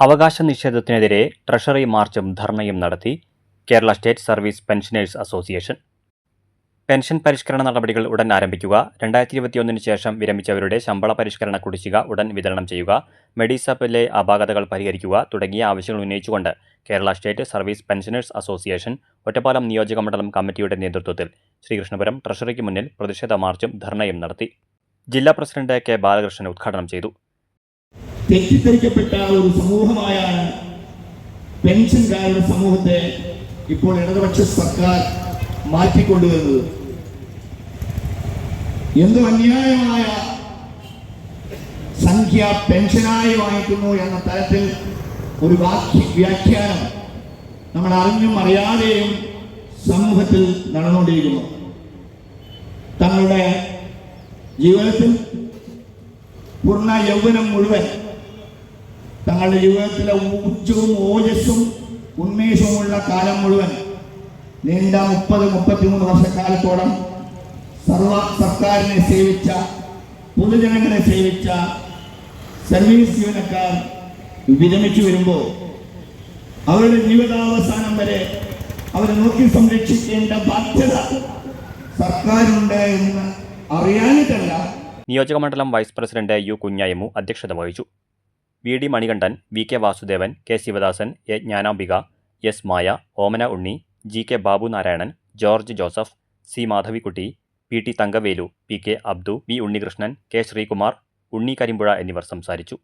അവകാശ നിഷേധത്തിനെതിരെ ട്രഷറി മാർച്ചും ധർണയും നടത്തി Kerala state service pensioners association. Pension പരിഷ്കരണ നടപടികൾ ഉടൻ ആരംഭിക്കുക, 2021 ശേഷം വിരമിച്ചവരുടെ ശമ്പള പരിഷ്കരണ കുടിശ്ശിക ഉടൻ വിതരണം ചെയ്യുക, മെഡിസാപ്പിലെ അപാകതകൾ പരിഹരിക്കുക തുടങ്ങിയ ആവശ്യങ്ങൾ ഉന്നയിച്ചുകൊണ്ട് Kerala state service pensioners association Ottapalam നിയോജക മണ്ഡലം കമ്മിറ്റിയുടെ നേതൃത്വത്തിൽ ശ്രീകൃഷ്ണപുരം ട്രഷറിക്ക് മുന്നിൽ പ്രതിഷേധ മാർച്ചും ധർണയും നടത്തി. ജില്ലാ പ്രസിഡന്റ് കെ ബാലകൃഷ്ണൻ ഉദ്ഘാടനം ചെയ്തു. തെറ്റിദ്ധരിക്കപ്പെട്ട ഒരു സമൂഹമായാണ് പെൻഷൻകാരുടെ സമൂഹത്തെ ഇപ്പോൾ ഇടതുപക്ഷ സർക്കാർ മാറ്റിക്കൊണ്ടുവരുന്നത്. എന്ത് അന്യായമായ സംഖ്യ പെൻഷനായി വാങ്ങിക്കുന്നു എന്ന തരത്തിൽ ഒരു വ്യാഖ്യാനം നമ്മൾ അറിഞ്ഞും അറിയാതെയും സമൂഹത്തിൽ നടന്നുകൊണ്ടിരിക്കുന്നു. തങ്ങളുടെ ജീവിതത്തിൽ പൂർണ്ണ യൗവനം മുഴുവൻ, തങ്ങളുടെ ജീവിതത്തിലെ ഊർജവും ഓജസ്സും ഉന്മേഷവുമുള്ള കാലം മുഴുവൻ, നീണ്ട 30-33 വർഷക്കാലത്തോളം സർക്കാരിനെ സേവിച്ച, പൊതുജനങ്ങളെ സേവിച്ച സർവീസ് ജീവനക്കാർ വിരമിച്ചു വരുമ്പോൾ അവരുടെ ജീവിതാവസാനം വരെ അവരെ നോക്കി സംരക്ഷിക്കേണ്ട ബാധ്യത സർക്കാരുണ്ട് എന്ന് അറിയാനിട്ടല്ല. നിയോജകമണ്ഡലം വൈസ് പ്രസിഡന്റ് യു കുഞ്ഞായമു അധ്യക്ഷത വഹിച്ചു. V D Manikandan, V K Vasudevan, K Sivadasan, A Jnanambika, S Maya, Omana Unni, G K Babu Narayanan, George Joseph, C Madhavikutty, P T Thankavelu, P K Abdu, V Unnikrishnan, K Sreekumar, Unni Karimpuzha എന്നിവർ സംസാരിച്ചു.